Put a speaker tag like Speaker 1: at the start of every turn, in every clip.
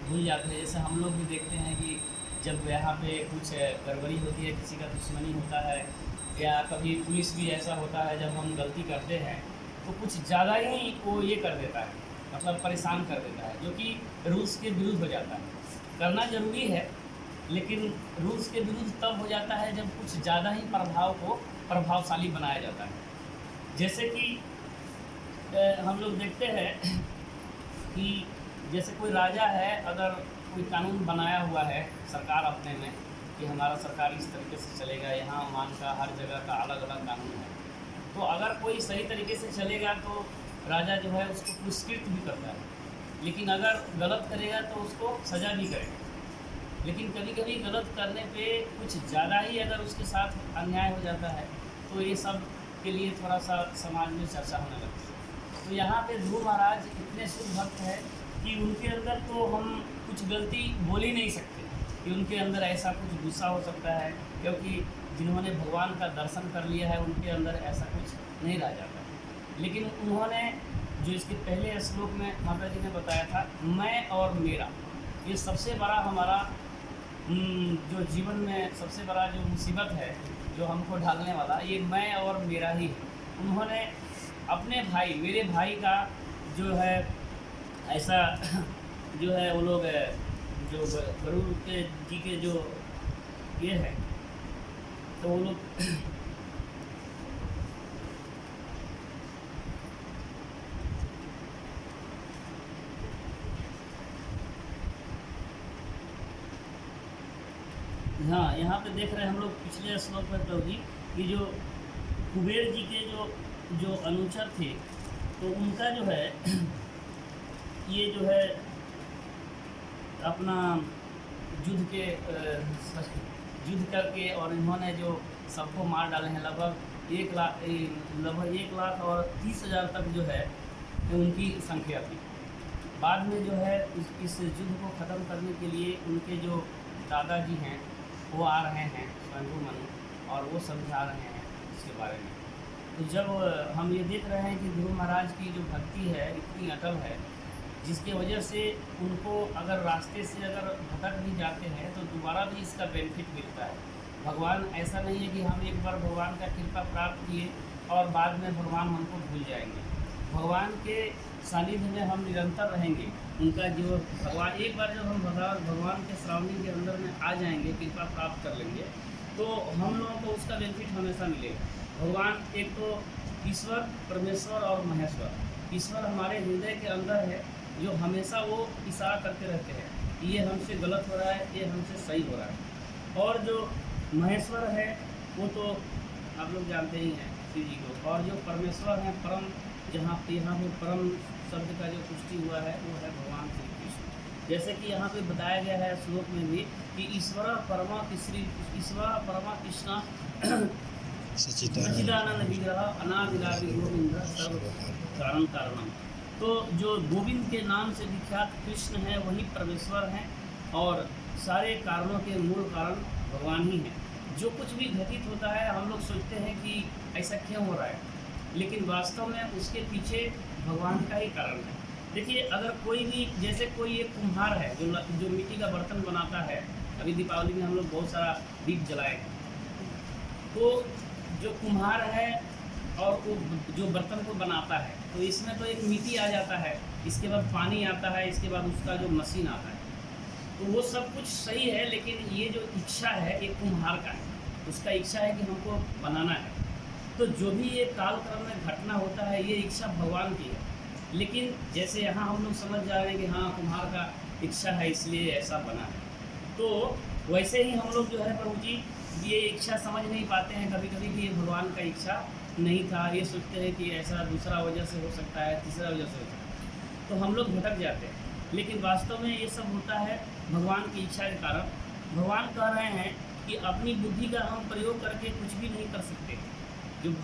Speaker 1: भूल जाते हैं। जैसे हम लोग भी देखते हैं कि जब यहाँ पे कुछ गड़बड़ी होती है, किसी का दुश्मनी होता है, या कभी पुलिस भी ऐसा होता है, जब हम गलती करते हैं तो कुछ ज़्यादा ही वो ये कर देता है, मतलब परेशान कर देता है, जो कि रूल्स के विरुद्ध हो जाता है। करना ज़रूरी है, लेकिन रूल्स के विरुद्ध तब हो जाता है जब कुछ ज़्यादा ही प्रभाव को प्रभावशाली बनाया जाता है। जैसे कि हम लोग देखते हैं कि जैसे कोई राजा है, अगर कोई कानून बनाया हुआ है सरकार अपने में कि हमारा सरकार इस तरीके से चलेगा, यहाँ मान का हर जगह का अलग अलग कानून है, तो अगर कोई सही तरीके से चलेगा तो राजा जो है उसको पुरस्कृत भी करता है, लेकिन अगर गलत करेगा तो उसको सज़ा भी करेगा। लेकिन कभी कभी गलत करने पे कुछ ज़्यादा ही अगर उसके साथ अन्याय हो जाता है तो ये सब के लिए थोड़ा सा समाज में चर्चा होने लगती है। तो यहाँ पे ध्रुव महाराज इतने शुद्ध भक्त है कि उनके अंदर तो हम कुछ गलती बोल ही नहीं सकते कि उनके अंदर ऐसा कुछ गुस्सा हो सकता है, क्योंकि जिन्होंने भगवान का दर्शन कर लिया है उनके अंदर ऐसा कुछ नहीं रह जाता। लेकिन उन्होंने जो इसके पहले श्लोक में माता जी ने बताया था, मैं और मेरा, ये सबसे बड़ा हमारा जो जीवन में सबसे बड़ा जो मुसीबत है जो हमको ढालने वाला, ये मैं और मेरा ही है। उन्होंने अपने भाई, मेरे भाई का जो है ऐसा जो है वो लोग जो गरुड़ के जी के जो ये है, तो वो लोग हाँ, यहाँ पे देख रहे हैं हम लोग पिछले श्लोक में प्रभु जी कि जो कुबेर जी के जो अनुचर थे, तो उनका जो है ये जो है अपना युद्ध करके और इन्होंने जो सबको मार डाले हैं, लगभग 1,30,000 तक जो है उनकी संख्या थी। बाद में जो है इस युद्ध को ख़त्म करने के लिए उनके जो दादाजी हैं वो आ रहे हैं स्वयंभू मनु, और वो समझा रहे हैं इसके बारे में। तो जब हम ये देख रहे हैं कि ध्रुव महाराज की जो भक्ति है इतनी अटल है, जिसके वजह से उनको अगर रास्ते से अगर भटक भी जाते हैं तो दोबारा भी इसका बेनिफिट मिलता है। भगवान ऐसा नहीं है कि हम एक बार भगवान का कृपा प्राप्त किए और बाद में भगवान हमको भूल जाएंगे। भगवान के सानिध्य में हम निरंतर रहेंगे। उनका जो भगवान, एक बार जब हम भगवान के श्रावणी के अंदर में आ जाएंगे, कृपा प्राप्त कर लेंगे, तो हम लोगों को उसका बेनिफिट हमेशा मिलेगा। भगवान एक तो ईश्वर, परमेश्वर और महेश्वर। ईश्वर हमारे हृदय के अंदर है, जो हमेशा वो इशारा करते रहते हैं ये हमसे गलत हो रहा है, ये हमसे सही हो रहा है। और जो महेश्वर है वो तो आप लोग जानते ही हैं शिव जी को, और जो परमेश्वर हैं परम, जहाँ पे परम शब्द का जो पुष्टि हुआ है वो है भगवान श्री कृष्ण। जैसे कि यहाँ पे बताया गया है श्लोक में भी कि ईश्वर परमा कृष्ण सच्चिदानंद विग्रह अनादिलादि गोविंद सर्व कारण कारणम। तो जो गोविंद के नाम से विख्यात कृष्ण है वही परमेश्वर हैं, और सारे कारणों के मूल कारण भगवान ही हैं। जो कुछ भी घटित होता है हम लोग सोचते हैं कि ऐसा क्यों हो रहा है, लेकिन वास्तव में उसके पीछे भगवान का ही कारण है। देखिए, अगर कोई भी, जैसे कोई एक कुम्हार है जो मिट्टी का बर्तन बनाता है, अभी दीपावली में हम लोग बहुत सारा दीप जलाए हैं, तो जो कुम्हार है और वो जो बर्तन को बनाता है, तो इसमें तो एक मिट्टी आ जाता है, इसके बाद पानी आता है, इसके बाद उसका जो मशीन आता है, तो वो सब कुछ सही है। लेकिन ये जो इच्छा है एक कुम्हार का है, उसका इच्छा है कि हमको बनाना है। तो जो भी ये कालक्रम में घटना होता है ये इच्छा भगवान की है। लेकिन जैसे यहाँ हम लोग समझ जा रहे हैं कि हाँ कुम्हार का इच्छा है इसलिए ऐसा बना है, तो वैसे ही हम लोग जो है प्रभु जी ये इच्छा समझ नहीं पाते हैं कभी कभी कि ये भगवान का इच्छा नहीं था। ये सोचते हैं कि ऐसा दूसरा वजह से हो सकता है, तीसरा वजह से हो सकता है, तो हम लोग भटक जाते हैं। लेकिन वास्तव में ये सब होता है भगवान की इच्छा के कारण। भगवान कह रहे हैं कि अपनी बुद्धि का हम प्रयोग करके कुछ भी नहीं कर सकते। जब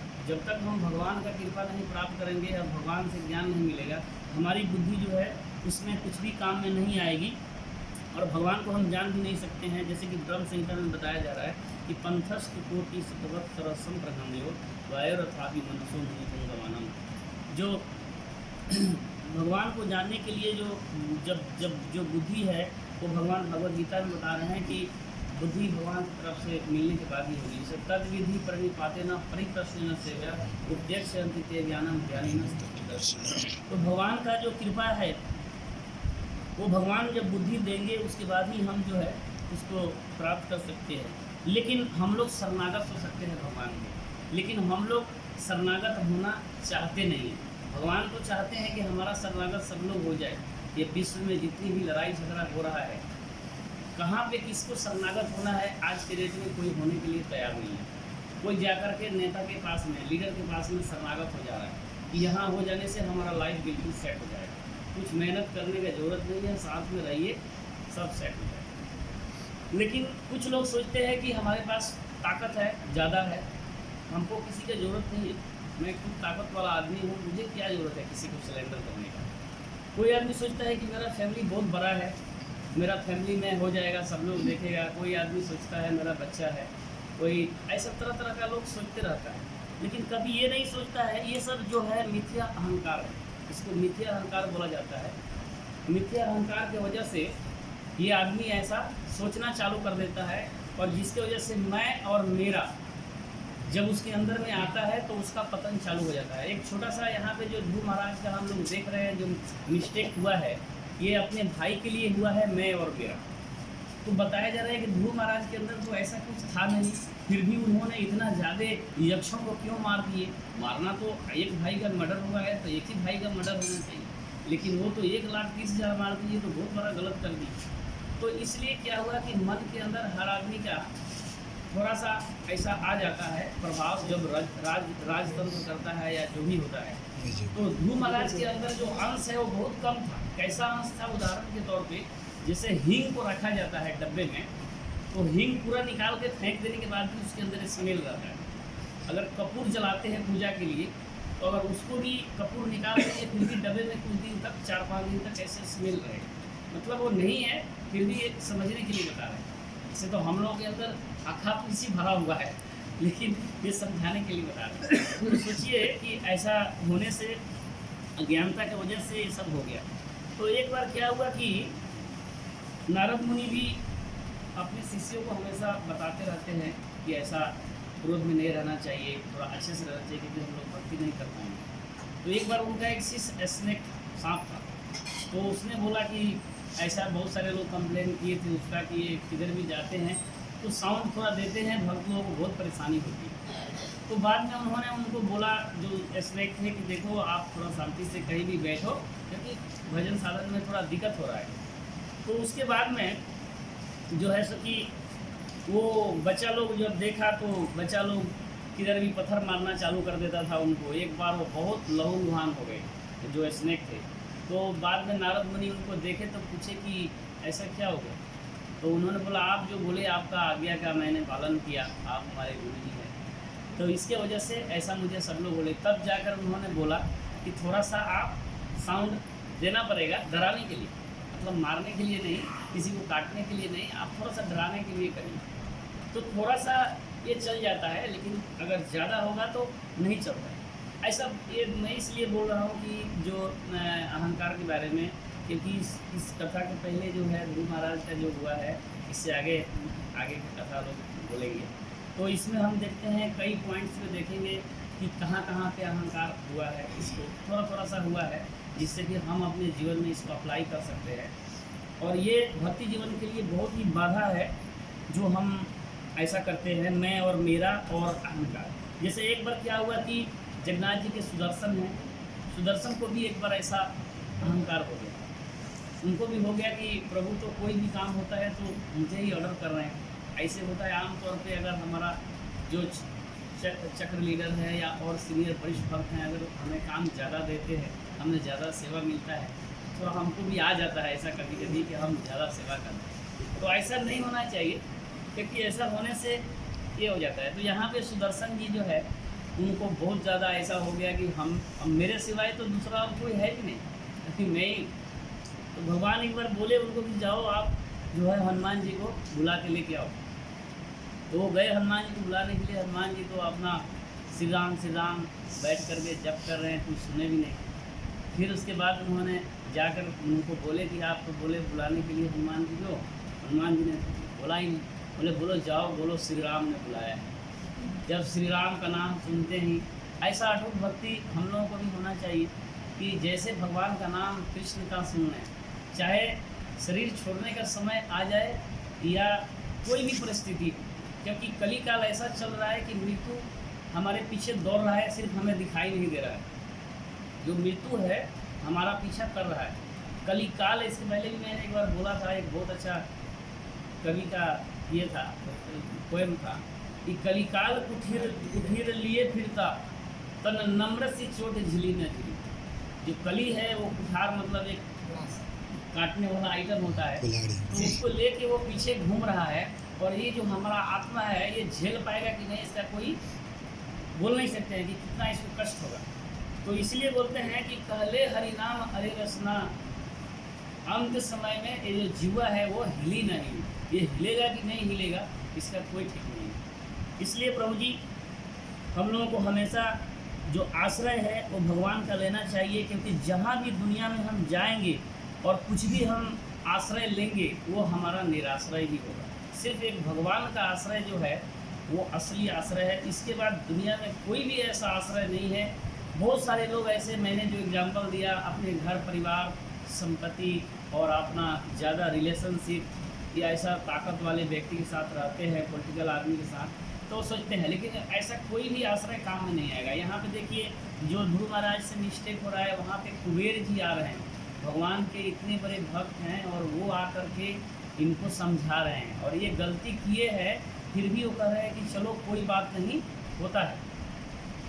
Speaker 1: तक हम भगवान का कृपा नहीं प्राप्त करेंगे और भगवान से ज्ञान नहीं मिलेगा, हमारी बुद्धि जो है उसमें कुछ भी काम में नहीं आएगी और भगवान को हम जान भी नहीं सकते हैं। जैसे कि ब्रह्म संहिता में बताया जा रहा है कि पंथस्थ कोटि सतवत् सरसम प्रगम्यो वायुरथापि मनसो मुनिगमानम। जो भगवान को जानने के लिए जो बुद्धि है वो भगवान भगवद गीता में बता रहे हैं कि बुद्धि भगवान की तरफ से मिलने के बाद ही होगी। जैसे तद विधि प्रणिपाते न परिप्रश्न सेव्या उद्यक्षते ज्ञानम ज्ञानी न। तो भगवान का जो कृपा है वो भगवान जब बुद्धि देंगे उसके बाद ही हम जो है उसको प्राप्त कर सकते हैं। लेकिन हम लोग शरणागत हो सकते हैं भगवान के, लेकिन हम लोग शरणागत होना चाहते नहीं हैं। भगवान तो चाहते हैं कि हमारा शरणागत सब लोग हो जाए। ये विश्व में जितनी भी लड़ाई झगड़ा हो रहा है, कहाँ पे किसको शरणागत होना है आज के डेट में कोई होने के लिए तैयार नहीं है। कोई जाकर के नेता के पास में, लीडर के पास में शरणागत हो जा रहा है कि यहाँ हो जाने से हमारा लाइफ बिल्कुल सेट हो जाएगा, कुछ मेहनत करने की ज़रूरत नहीं है, साथ में रहिए सब सेट हो जाएगा। लेकिन कुछ लोग सोचते हैं कि हमारे पास ताकत है, ज़्यादा है, हमको किसी की ज़रूरत नहीं है, मैं खुद ताकत वाला आदमी हूँ, मुझे क्या ज़रूरत है किसी को सिलेंडर करने का। कोई आदमी सोचता है कि मेरा फैमिली बहुत बड़ा है, मेरा फैमिली में हो जाएगा, सब लोग देखेगा। कोई आदमी सोचता है मेरा बच्चा है, कोई ऐसा तरह तरह का लोग सोचते रहता है। लेकिन कभी ये नहीं सोचता है, ये सब जो है मिथ्या अहंकार है। इसको मिथ्या अहंकार बोला जाता है। मिथ्या अहंकार की वजह से ये आदमी ऐसा सोचना चालू कर देता है, और जिसकी वजह से मैं और मेरा जब उसके अंदर में आता है तो उसका पतन चालू हो जाता है। एक छोटा सा यहाँ पे जो ध्रुव महाराज का हम लोग देख रहे हैं जो मिस्टेक हुआ है, ये अपने भाई के लिए हुआ है, मैं और मेरा। तो बताया जा रहा है कि ध्रुव महाराज के अंदर तो ऐसा कुछ था नहीं, फिर भी उन्होंने इतना ज़्यादा यक्षों को क्यों मार दिए। मारना तो एक भाई का मर्डर हुआ है तो एक ही भाई का मर्डर होना चाहिए, लेकिन वो तो 1,30,000 मार दिए, तो बहुत बड़ा गलत कर दिया। तो इसलिए क्या हुआ कि मन के अंदर हर आदमी का थोड़ा सा ऐसा आ जाता है प्रभाव, जब राजतंत्र करता है या जो भी होता है। तो ध्रुव महाराज के अंदर जो अंश है वो बहुत कम था। कैसा अंश था? उदाहरण के तौर पे जैसे हींग को रखा जाता है डब्बे में, तो हींग पूरा निकाल के फेंक देने के बाद भी उसके अंदर स्मेल रहता है। अगर कपूर जलाते हैं पूजा के लिए, तो अगर उसको भी कपूर निकाल देंगे फिर भी डब्बे में कुछ दिन तक, 4-5 दिन तक ऐसे स्मेल रहेगा। मतलब वो नहीं है, फिर भी एक समझने के लिए बता रहे हैं। इससे तो हम लोगों के अंदर अखापीसी भरा हुआ है, लेकिन ये समझाने के लिए बता रहे हैं। तो सोचिए कि ऐसा होने से, अज्ञानता की वजह से ये सब हो गया। तो एक बार क्या हुआ कि नारद मुनि भी अपने शिष्यों को हमेशा बताते रहते हैं कि ऐसा क्रोध में नहीं रहना चाहिए, थोड़ा अच्छे से रहना चाहिए, क्योंकि हम लोग भक्ति नहीं कर पाएंगे। तो एक बार उनका एक शिष्य स्नेक सांप था, तो उसने बोला कि ऐसा बहुत सारे लोग कंप्लेन किए थे उसका कि ये किधर भी जाते हैं तो साउंड थोड़ा देते हैं, भक्त लोगों को बहुत परेशानी होती है। तो बाद में उन्होंने उनको बोला, जो स्नेक थे, कि देखो आप थोड़ा शांति से कहीं भी बैठो, क्योंकि भजन साधन में थोड़ा दिक्कत हो रहा है। तो उसके बाद में जो है सो कि वो बच्चा लोग जब देखा तो बच्चा लोग किधर भी पत्थर मारना चालू कर देता था उनको। एक बार वो बहुत लहूलुहान हो गए जो स्नेक थे। तो बाद में नारद मुनि उनको देखे तो पूछे कि ऐसा क्या हो गया। तो उन्होंने बोला, आप जो बोले आपका आज्ञा का मैंने पालन किया, आप हमारे गुरु जी हैं, तो इसके वजह से ऐसा मुझे सब लोग बोले। तब जाकर उन्होंने बोला कि थोड़ा सा आप साउंड देना पड़ेगा डराने के लिए, मतलब मारने के लिए नहीं, किसी को काटने के लिए नहीं, आप थोड़ा सा डराने के लिए करिए। तो थोड़ा सा ये चल जाता है, लेकिन अगर ज़्यादा होगा तो नहीं चलता है। ऐसा ये मैं इसलिए बोल रहा हूँ कि जो अहंकार के बारे में, क्योंकि इस कथा के पहले जो है ध्रुव महाराज का जो हुआ है, इससे आगे की कथा लोग बोलेंगे। तो इसमें हम देखते हैं कई पॉइंट्स में देखेंगे कि कहाँ कहाँ पे अहंकार हुआ है, इसको थोड़ा सा हुआ है, जिससे कि हम अपने जीवन में इसको अप्लाई कर सकते हैं। और ये भक्ति जीवन के लिए बहुत ही बाधा है जो हम ऐसा करते हैं, मैं और मेरा और अहंकार। जैसे एक बार क्या हुआ कि जगन्नाथ जी के सुदर्शन हैं, सुदर्शन को भी एक बार ऐसा अहंकार हो गया, उनको भी हो गया कि प्रभु तो कोई भी काम होता है तो मुझे ही ऑर्डर कर रहे हैं। ऐसे होता है आमतौर पे, अगर हमारा जो चक्र लीडर है या और सीनियर वरिष्ठ भक्त हैं, अगर हमें काम ज़्यादा देते हैं, हमें ज़्यादा सेवा मिलता है, तो हमको भी आ जाता है ऐसा कभी कभी कि हम ज़्यादा सेवा करते हैं। तो ऐसा नहीं होना चाहिए, क्योंकि ऐसा होने से ये हो जाता है। तो यहाँ पे सुदर्शन जी जो है उनको बहुत ज़्यादा ऐसा हो गया कि हम मेरे सिवाय तो दूसरा कोई है भी नहीं, मैं ही। तो भगवान एक बार बोले उनको कि जाओ आप जो है हनुमान जी को बुला के लेके आओ। तो वो गए हनुमान जी को बुलाने के लिए। हनुमान जी तो अपना श्री राम बैठ कर के जप कर रहे हैं, कुछ सुने भी नहीं। फिर उसके बाद उन्होंने जाकर उनको बोले कि आप तो बोले बुलाने के लिए हनुमान जी को। हनुमान जी ने बोला ही नहीं, बोले बोलो जाओ, बोलो श्री राम ने बुलाया है। जब श्री राम का नाम सुनते ही ऐसा अटूट भक्ति हम लोगों को भी होना चाहिए कि जैसे भगवान का नाम कृष्ण का सुनना, चाहे शरीर छोड़ने का समय आ जाए या कोई भी परिस्थिति, क्योंकि कली काल ऐसा चल रहा है कि मृत्यु हमारे पीछे दौड़ रहा है, सिर्फ हमें दिखाई नहीं दे रहा है। जो मृत्यु है हमारा पीछा कर रहा है। कली काल, इसके पहले भी मैंने एक बार बोला था, एक बहुत अच्छा कवि का ये था, पोएम था कि कलिकाल कुठीर लिए फिरता तन नम्र सी चोट झिली न झिली। जो कली है वो कुठार मतलब एक काटने वाला आइटम होता है, तो उसको लेके वो पीछे घूम रहा है। और ये जो हमारा आत्मा है ये झेल पाएगा कि नहीं, इसका कोई बोल नहीं सकते हैं कि कितना इसको कष्ट होगा। तो इसलिए बोलते हैं कि कहले हरि नाम हरे रसना, अंत समय में ये जो जीवा है वो हिली नहीं, ये हिलेगा कि नहीं हिलेगा इसका कोई ठीक नहीं है। इसलिए प्रभु जी हम लोगों को हमेशा जो आश्रय है वो भगवान का लेना चाहिए, क्योंकि जहाँ भी दुनिया में हम जाएंगे और कुछ भी हम आश्रय लेंगे वो हमारा निराश्रय ही होगा। सिर्फ एक भगवान का आश्रय जो है वो असली आश्रय है। इसके बाद दुनिया में कोई भी ऐसा आश्रय नहीं है। बहुत सारे लोग ऐसे, मैंने जो एग्जांपल दिया, अपने घर परिवार संपत्ति और अपना ज़्यादा रिलेशनशिप या ऐसा ताकत वाले व्यक्ति के साथ रहते हैं, पॉलिटिकल आदमी के साथ, तो सोचते हैं, लेकिन ऐसा कोई भी आश्रय काम में नहीं आएगा। यहाँ पे देखिए जो ध्रुव महाराज से मिस्टेक हो रहा है, वहाँ पे कुबेर जी आ रहे हैं, भगवान के इतने बड़े भक्त हैं और वो आकर के इनको समझा रहे हैं और ये गलती किए हैं, फिर भी वो कह रहे हैं कि चलो कोई बात नहीं, होता है,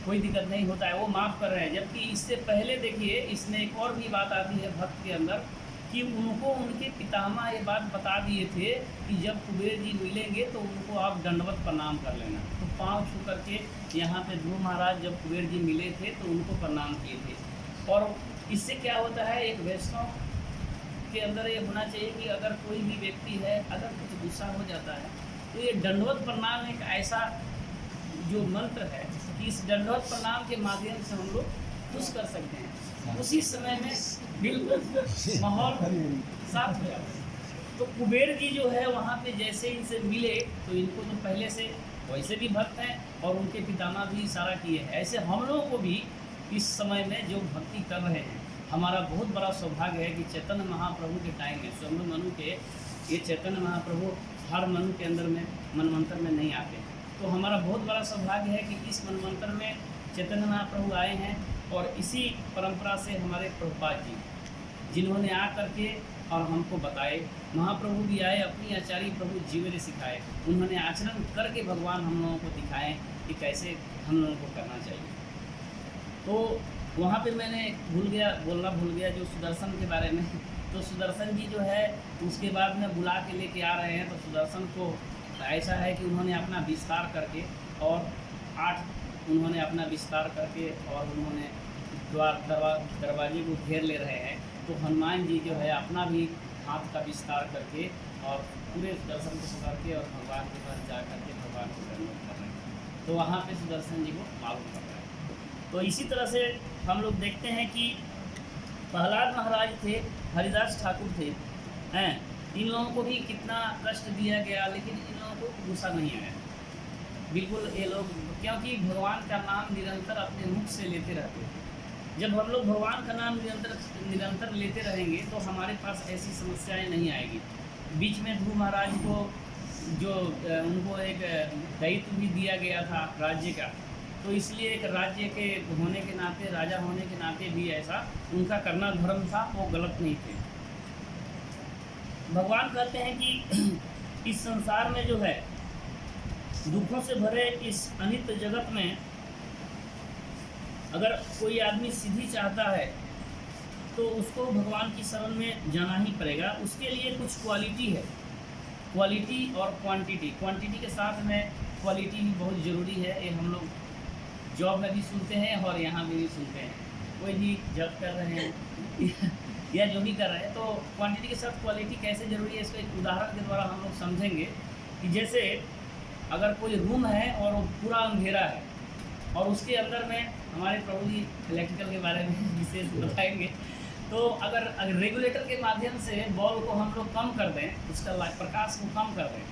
Speaker 1: कोई दिक्कत नहीं होता है, वो माफ़ कर रहे हैं। जबकि इससे पहले देखिए इसमें एक और भी बात आती है भक्त के अंदर कि उनको उनके पितामह ये बात बता दिए थे कि जब कुबेर जी मिलेंगे तो उनको आप दंडवत प्रणाम कर लेना। तो पाँव छू करके यहाँ पे ध्रुव महाराज जब कुबेर जी मिले थे तो उनको प्रणाम किए थे। और इससे क्या होता है, एक वैष्णव के अंदर ये होना चाहिए कि अगर कोई भी व्यक्ति है, अगर कुछ गुस्सा हो जाता है तो ये दंडवत प्रणाम एक ऐसा जो मंत्र है कि इस दंडवत प्रणाम के माध्यम से हम लोग खुश कर सकते हैं। उसी समय में बिल्कुल माहौल साफ हो जाता है। तो कुबेर जी जो है वहाँ पे जैसे इनसे मिले तो इनको तो पहले से वैसे भी भक्त हैं और उनके पितामह भी इशारा किए हैं। ऐसे हम लोगों को भी इस समय में जो भक्ति कर रहे हैं, हमारा बहुत बड़ा सौभाग्य है कि चैतन्य महाप्रभु के टाइम में स्वयं मनु के ये चैतन्य महाप्रभु हर मनु के अंदर में मनमंत्र में नहीं आते। तो हमारा बहुत बड़ा सौभाग्य है कि इस मनमंत्र में चैतन्य महाप्रभु आए हैं और इसी परंपरा से हमारे प्रभुपाद जी जिन्होंने आ करके और हमको बताए, महाप्रभु भी आए, अपनी आचार्य प्रभु जीवन सिखाए, उन्होंने आचरण करके भगवान हम लोगों को दिखाएं कि कैसे हम लोगों को करना चाहिए। तो वहाँ पे मैंने बोलना भूल गया जो सुदर्शन के बारे में। तो सुदर्शन जी जो है उसके बाद में बुला के लेके आ रहे हैं। तो सुदर्शन को ऐसा है कि उन्होंने अपना विस्तार करके और 8 उन्होंने अपना विस्तार करके और उन्होंने दरवाजे को घेर ले रहे हैं। तो हनुमान जी जो है अपना भी हाथ का विस्तार करके और पूरे सुदर्शन को पकड़ के और भगवान के पास जा करके भगवान को दंडवत कर रहे हैं। तो वहाँ पे सुदर्शन जी को मालूम कर रहे हैं। तो इसी तरह से हम लोग देखते हैं कि प्रहलाद महाराज थे, हरिदास ठाकुर थे, हैं, इन लोगों को भी कितना कष्ट दिया गया, लेकिन इन लोगों को गुस्सा नहीं आया बिल्कुल। ये लोग क्योंकि भगवान का नाम निरंतर अपने मुख से लेते रहते हैं। जब हम लोग भगवान का नाम निरंतर लेते रहेंगे तो हमारे पास ऐसी समस्याएं नहीं आएगी। बीच में ध्रुव महाराज को जो उनको एक दायित्व भी दिया गया था राज्य का, तो इसलिए एक राज्य के होने के नाते, राजा होने के नाते भी ऐसा उनका करना धर्म था, वो गलत नहीं थे। भगवान कहते हैं कि इस संसार में जो है दुखों से भरे इस अनित्य जगत में अगर कोई आदमी सिद्धि चाहता है तो उसको भगवान की शरण में जाना ही पड़ेगा। उसके लिए कुछ क्वालिटी है, क्वालिटी और क्वांटिटी। क्वांटिटी के साथ में क्वालिटी भी बहुत ज़रूरी है। ये हम लोग जॉब में भी सुनते हैं और यहाँ भी सुनते हैं। कोई भी जॉब कर रहे हैं या जो भी कर रहे हैं, तो क्वांटिटी के साथ क्वालिटी कैसे ज़रूरी है, इसको एक उदाहरण के द्वारा हम लोग समझेंगे। कि जैसे अगर कोई रूम है और वो पूरा अंधेरा है और उसके अंदर में हमारे प्रभु जी इलेक्ट्रिकल के बारे में विशेष बताएंगे, तो अगर रेगुलेटर के माध्यम से बॉल को हम लोग कम कर दें, उसका प्रकाश को कम कर दें,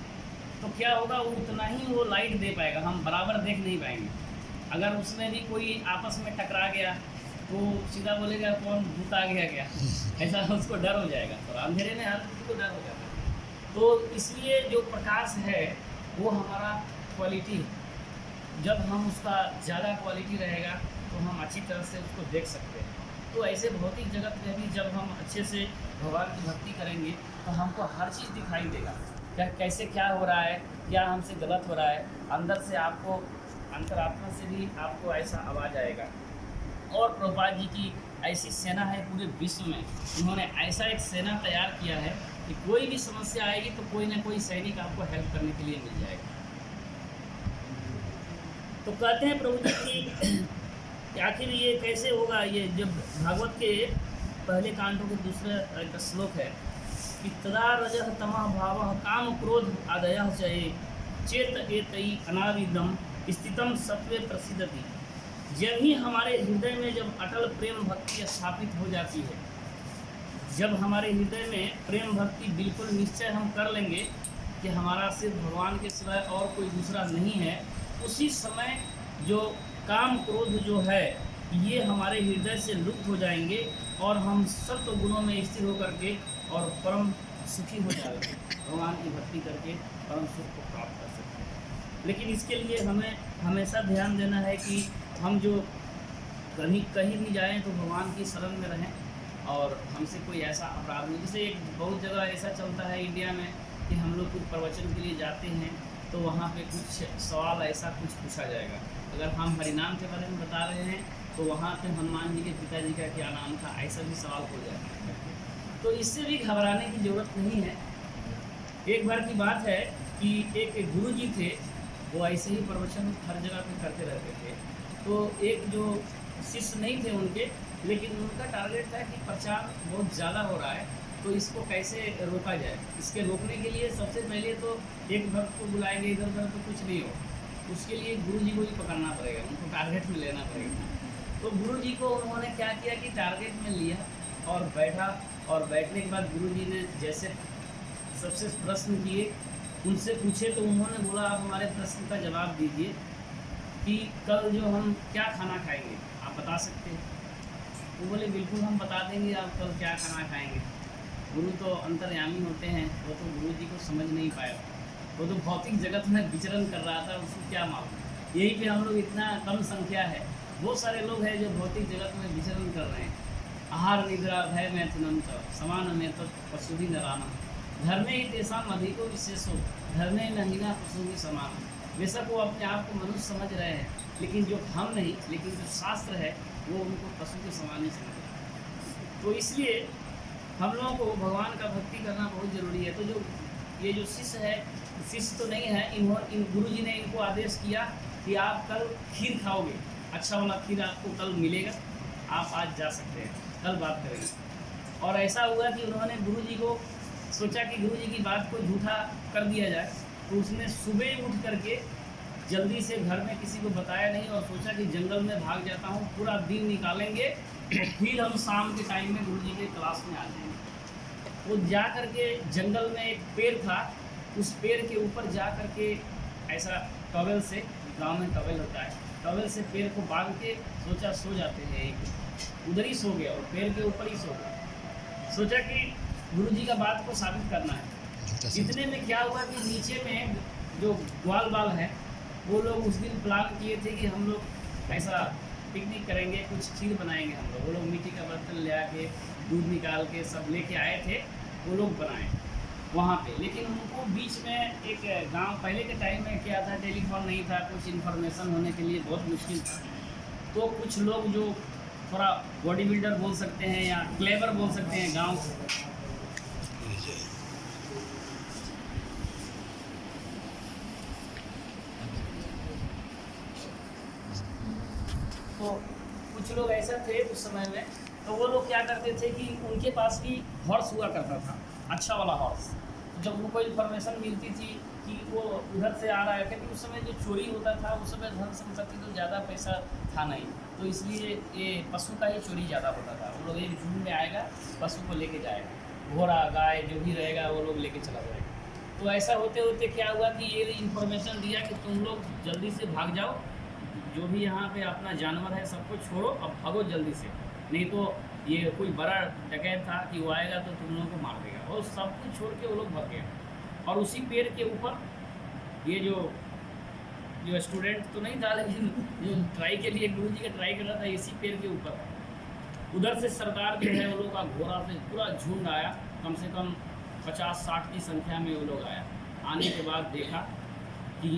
Speaker 1: तो क्या होगा, वो उतना ही वो लाइट दे पाएगा, हम बराबर देख नहीं पाएंगे। अगर उसमें भी कोई आपस में टकरा गया तो सीधा बोलेगा कौन भूत आ गया क्या, ऐसा उसको डर हो जाएगा। तो अंधेरे में हर किसी को डर हो जाता है। तो इसलिए जो प्रकाश है वो हमारा क्वालिटी है। जब हम उसका ज़्यादा क्वालिटी रहेगा तो हम अच्छी तरह से उसको देख सकते हैं। तो ऐसे भौतिक जगत में भी जब हम अच्छे से भगवान की भक्ति करेंगे तो हमको हर चीज़ दिखाई देगा, क्या कैसे क्या हो रहा है, क्या हमसे गलत हो रहा है। अंदर से आपको, अंतरात्मा से भी आपको ऐसा आवाज़ आएगा। और प्रभुपाद जी की ऐसी सेना है पूरे विश्व में, उन्होंने ऐसा एक सेना तैयार किया है कि कोई भी समस्या आएगी तो कोई ना कोई सैनिक आपको हेल्प करने के लिए मिल जाएगा। तो कहते हैं प्रभु जी कि आखिर ये कैसे होगा। ये जब भागवत के पहले कांडों के दूसरे श्लोक है कि तदा रजः तमः भावः काम क्रोध आदयः चये चेत एतई अनाविदम स्थितम सत्वे प्रसिद्धति जब ही हमारे हृदय में जब अटल प्रेम भक्ति स्थापित हो जाती है, जब हमारे हृदय में प्रेम भक्ति बिल्कुल निश्चय हम कर लेंगे कि हमारा सिर्फ भगवान के सिवाय और कोई दूसरा नहीं है, उसी समय जो काम क्रोध जो है ये हमारे हृदय से लुप्त हो जाएंगे और हम सत्व गुणों में स्थिर होकर के और परम सुखी हो जाएंगे, भगवान की भक्ति करके परम सुख को प्राप्त कर सकते हैं। लेकिन इसके लिए हमें हमेशा ध्यान देना है कि हम जो कहीं भी जाएं तो भगवान की शरण में रहें और हमसे कोई ऐसा अपराध नहीं। जैसे एक बहुत जगह ऐसा चलता है इंडिया में कि हम लोग कुछ प्रवचन के लिए जाते हैं तो वहाँ पे कुछ सवाल ऐसा कुछ पूछा जाएगा। अगर हम हरिनाम के बारे में बता रहे हैं तो वहाँ पे हनुमान जी के पिताजी का क्या नाम था, ऐसा भी सवाल हो जाएगा। तो इससे भी घबराने की ज़रूरत नहीं है। एक बार की बात है कि एक गुरु जी थे, वो ऐसे ही प्रवचन हर जगह पे करते रहते थे। तो एक जो शिष्य नहीं थे उनके, लेकिन उनका टारगेट था कि प्रचार बहुत ज़्यादा हो रहा है तो इसको कैसे रोका जाए। इसके रोकने के लिए सबसे पहले तो एक भक्त को बुलाएंगे, इधर उधर तो कुछ नहीं हो, उसके लिए गुरु जी को ही पकड़ना पड़ेगा, उनको टारगेट में लेना पड़ेगा। तो गुरु जी को उन्होंने क्या किया कि टारगेट में लिया और बैठा, और बैठने के बाद गुरु जी ने जैसे सबसे प्रश्न किए, उनसे पूछे तो उन्होंने बोला आप हमारे प्रश्न का जवाब दीजिए कि कल जो हम क्या खाना खाएंगे आप बता सकते हैं। वो बोले बिल्कुल हम बता देंगे आप कल क्या खाना खाएंगे। गुरु तो अंतर्यामी होते हैं, वो तो गुरु जी को समझ नहीं पाया, वो तो भौतिक जगत में विचरण कर रहा था, उसको क्या मालूम। यहीं पे हम लोग इतना कम संख्या है, बहुत सारे लोग हैं जो भौतिक जगत में विचरण कर रहे हैं। आहार निद्रा भय मैथुनम च समान में तो पशुधि नराना धर्मे ही तेषाम अधिको विशेषो धर्मे न हीना पशु भी समान। बेशक वो अपने आप को मनुष्य समझ रहे हैं, लेकिन जो हम नहीं, लेकिन जो शास्त्र है वो उनको पशु के समान ही समझ रहे हैं। तो इसलिए हम लोगों को भगवान का भक्ति करना बहुत ज़रूरी है। तो जो ये जो शिष्य है, शिष्य तो नहीं है, इन गुरु जी ने इनको आदेश किया कि आप कल खीर खाओगे, अच्छा वाला खीर आपको कल मिलेगा, आप आज जा सकते हैं, कल बात करेंगे। और ऐसा हुआ कि उन्होंने गुरु जी को सोचा कि गुरु जी की बात को झूठा कर दिया जाए, तो उसने सुबह उठ करके जल्दी से घर में किसी को बताया नहीं और सोचा कि जंगल में भाग जाता हूँ, पूरा दिन निकालेंगे और फिर हम शाम के टाइम में गुरु जी के क्लास में आ जाएंगे। वो जा करके जंगल में एक पेड़ था, उस पेड़ के ऊपर जा करके ऐसा टॉवेल से, गांव में टॉवेल होता है, टॉवेल से पेड़ को बांध के सोचा सो जाते हैं, एक उधर ही सो गया और पेड़ के ऊपर ही सो गया। सोचा कि गुरु जी का बात को साबित करना है। इतने में क्या हुआ कि नीचे में जो ग्वाल बाल है वो लोग उस दिन प्लान किए थे कि हम लोग ऐसा पिकनिक करेंगे, कुछ खीर बनाएंगे हम लोग। वो लोग मिट्टी का बर्तन ले आके दूध निकाल के सब लेके आए थे, वो लोग बनाए वहाँ पे। लेकिन उनको बीच में एक गांव, पहले के टाइम में क्या था, टेलीफोन नहीं था, कुछ इन्फॉर्मेशन होने के लिए बहुत मुश्किल था। तो कुछ लोग जो थोड़ा बॉडी बिल्डर बोल सकते हैं या क्लेवर बोल सकते हैं गाँव से, तो कुछ लोग ऐसा थे उस समय में, तो वो लोग क्या करते थे कि उनके पास भी हॉर्स हुआ करता था, अच्छा वाला हॉर्स। जब उनको इन्फॉर्मेशन मिलती थी कि वो उधर से आ रहा है, क्योंकि उस समय जो चोरी होता था उस समय धन संपत्ति तो ज़्यादा पैसा था नहीं, तो इसलिए ये पशु का ही चोरी ज़्यादा होता था। वो लोग एक झुंड में आएगा, पशु को लेके जाएगा, घोड़ा गाय जो भी रहेगा वो लोग लेके चला जाएगा। तो ऐसा होते होते क्या हुआ कि ये इन्फॉर्मेशन दिया कि तुम लोग जल्दी से भाग जाओ, जो भी यहाँ पे अपना जानवर है सबको छोड़ो, अब भागो जल्दी से, नहीं तो ये कोई बड़ा डकैत था कि वो आएगा तो तुम लोगों को मार देगा। और सब कुछ छोड़ के वो लोग भाग गए। और उसी पेड़ के ऊपर ये जो स्टूडेंट तो नहीं था, लेकिन जो ट्राई के लिए गुरु जी का ट्राई कर रहा था, इसी पेड़ के ऊपर उधर से सरदार जो है वो लोग का घोड़ा से पूरा झुंड आया, कम से कम 50-60 की संख्या में वो लोग आया। आने के बाद देखा कि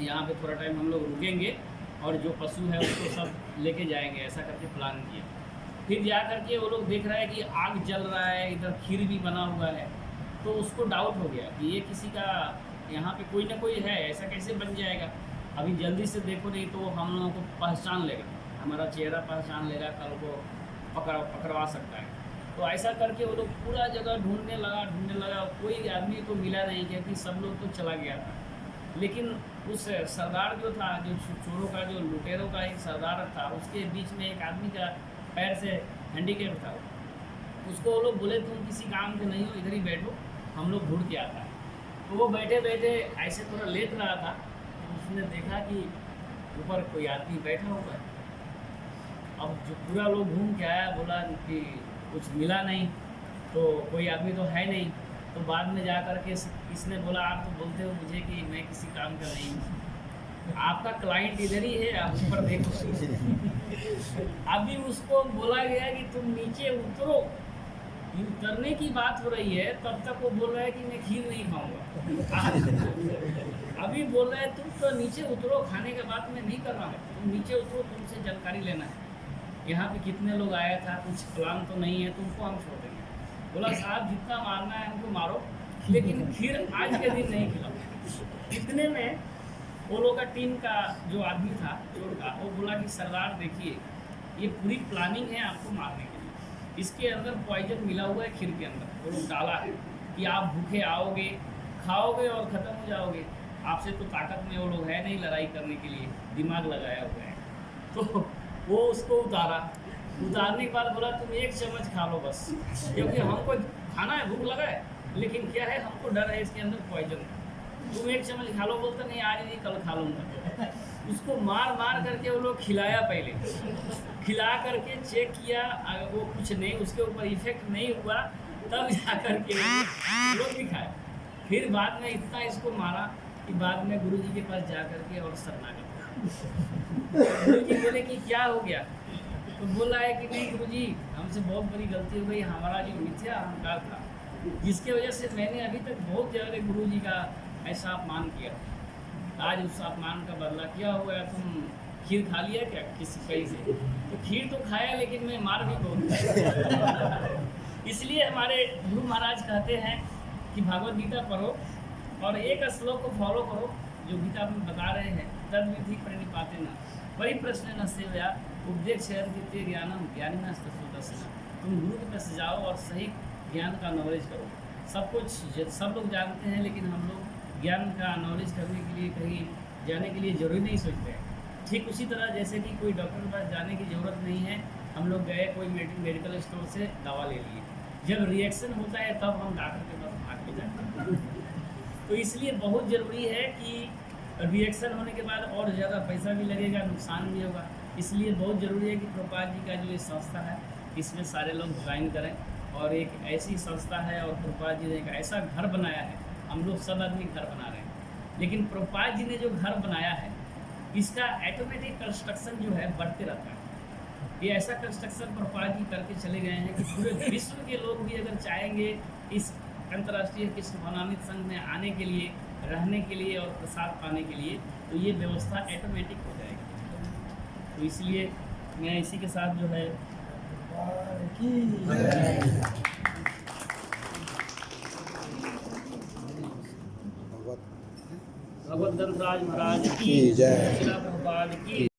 Speaker 1: यहाँ पे थोड़ा टाइम हम लोग रुकेंगे और जो पशु है उसको सब लेके जाएंगे, ऐसा करके प्लान किया। फिर जा करके वो लोग देख रहा है कि आग जल रहा है, इधर खीर भी बना हुआ है, तो उसको डाउट हो गया कि ये किसी का यहाँ पे कोई ना कोई है, ऐसा कैसे बन जाएगा। अभी जल्दी से देखो नहीं तो हम लोगों को पहचान लेगा, हमारा चेहरा पहचान लेगा, कल को पकड़वा सकता है। तो ऐसा करके वो लोग पूरा जगह ढूंढने लगा, कोई आदमी तो मिला नहीं, क्योंकि सब लोग तो चला गया था। लेकिन उस सरदार जो था, जो चोरों का, जो लुटेरों का एक सरदार था, उसके बीच में एक आदमी का पैर से हैंडीकेप था। उसको वो लोग बोले तुम किसी काम के नहीं हो, इधर ही बैठो, हम लोग ढूंढ के आता है। तो वो बैठे बैठे ऐसे थोड़ा लेट रहा था, तो उसने देखा कि ऊपर कोई आदमी बैठा हुआ है। अब जो पूरा लोग घूम के आया, बोला कि कुछ मिला नहीं, तो कोई आदमी तो है नहीं। तो बाद में जा कर के इसने बोला आप तो बोलते हो मुझे कि मैं किसी काम का नहीं हूँ, आपका क्लाइंट इधर ही है, आप ऊपर देखो। अभी उसको बोला गया कि तुम नीचे उतरो, उतरने की बात हो रही है, तब तक वो बोल रहा है कि मैं खीर नहीं खाऊंगा। अभी बोल रहा है तुम तो नीचे उतरो, खाने का बात मैं नहीं कर रहा हूँ, तुम नीचे उतरो, तुमसे जानकारी लेना है, यहाँ पे कितने लोग आया था, कुछ प्लान तो नहीं है, तुमको हम छोड़ देंगे। बोला साहब जितना मारना है हमको मारो, लेकिन खीर आज के दिन नहीं खिलाओ। इतने में वो लोग का टीम का जो आदमी था चोर का, वो बोला कि सरदार देखिए ये पूरी प्लानिंग है आपको मारने के लिए, इसके अंदर पॉइजन मिला हुआ है खीर के अंदर, वो लोग डाला है कि आप भूखे आओगे, खाओगे और ख़त्म हो जाओगे, आपसे तो ताकत में वो लोग है नहीं लड़ाई करने के लिए, दिमाग लगाया हुआ है। तो वो उसको उतारने के बाद बोला तुम एक चम्मच खा लो बस, क्योंकि हमको खाना है, भूख लगा है, लेकिन क्या है हमको डर है इसके अंदर पॉइजन है, तुम एक चम्मच खा लो। बोलता नहीं आज नहीं कल खा लूँगा। उसको मार मार करके वो लोग खिलाया, पहले खिला करके चेक किया, अगर वो कुछ नहीं, उसके ऊपर इफेक्ट नहीं हुआ, तब जा कर के लोग भी खाए। फिर बाद में इतना इसको मारा कि बाद में गुरुजी के पास जा कर के और शरणागत। गुरुजी बोले कि क्या हो गया, तो बोल रहा है कि नहीं गुरुजी हमसे बहुत बड़ी गलती हो गई, हमारा जो मिथ्या अहंकार था, जिसके वजह से मैंने अभी तक बहुत ज़्यादा गुरुजी का ऐसा अपमान किया, आज उस अपमान का बदला क्या हुआ। तुम खीर खा लिया क्या किसी कहीं से? तो खीर तो खाया, लेकिन मैं मार भी बहुत। इसलिए हमारे गुरु महाराज कहते हैं कि भागवत गीता पढ़ो और एक श्लोक को फॉलो करो जो गीता में बता रहे हैं, तद विधि प्रणिपाते न परिप्रश्न न सेव्या उपदेक्षयन् कृते ज्ञानम ज्ञानिनः तत्त्वदर्शिनः। तुम गुरु के पास जाओ और सही ज्ञान का नॉलेज करो। सब कुछ सब लोग जानते हैं, लेकिन हम लोग ज्ञान का नॉलेज करने के लिए कहीं जाने के लिए ज़रूरी नहीं सोचते हैं। ठीक उसी तरह जैसे कि कोई डॉक्टर के पास जाने की ज़रूरत नहीं है, हम लोग गए कोई मेडिकल स्टोर से दवा ले लिए, जब रिएक्शन होता है तब हम डॉक्टर के पास भाग के जाते हैं। तो इसलिए बहुत ज़रूरी है कि रिएक्शन होने के बाद और ज़्यादा पैसा भी लगेगा, नुकसान भी होगा, इसलिए बहुत ज़रूरी है कि प्रभुपाद जी का जो ये संस्था है इसमें सारे लोग ज्वाइन करें। और एक ऐसी संस्था है और प्रभुपाद जी ने एक ऐसा घर बनाया है, हम लोग सब आदमी घर बना रहे हैं, लेकिन प्रभुपाद जी ने जो घर बनाया है इसका ऑटोमेटिक कंस्ट्रक्शन जो है बढ़ते रहता है। ये ऐसा कंस्ट्रक्शन प्रभुपाद जी करके चले गए हैं कि पूरे विश्व के लोग भी अगर चाहेंगे इस अंतर्राष्ट्रीय कृष्ण भावनामृत संघ में आने के लिए, रहने के लिए और प्रसाद पाने के लिए, तो ये व्यवस्था ऑटोमेटिक हो जाएगी। तो इसलिए मैं इसी के साथ जो है भगवत गणराज महाराज की जय, प्रभुपाद की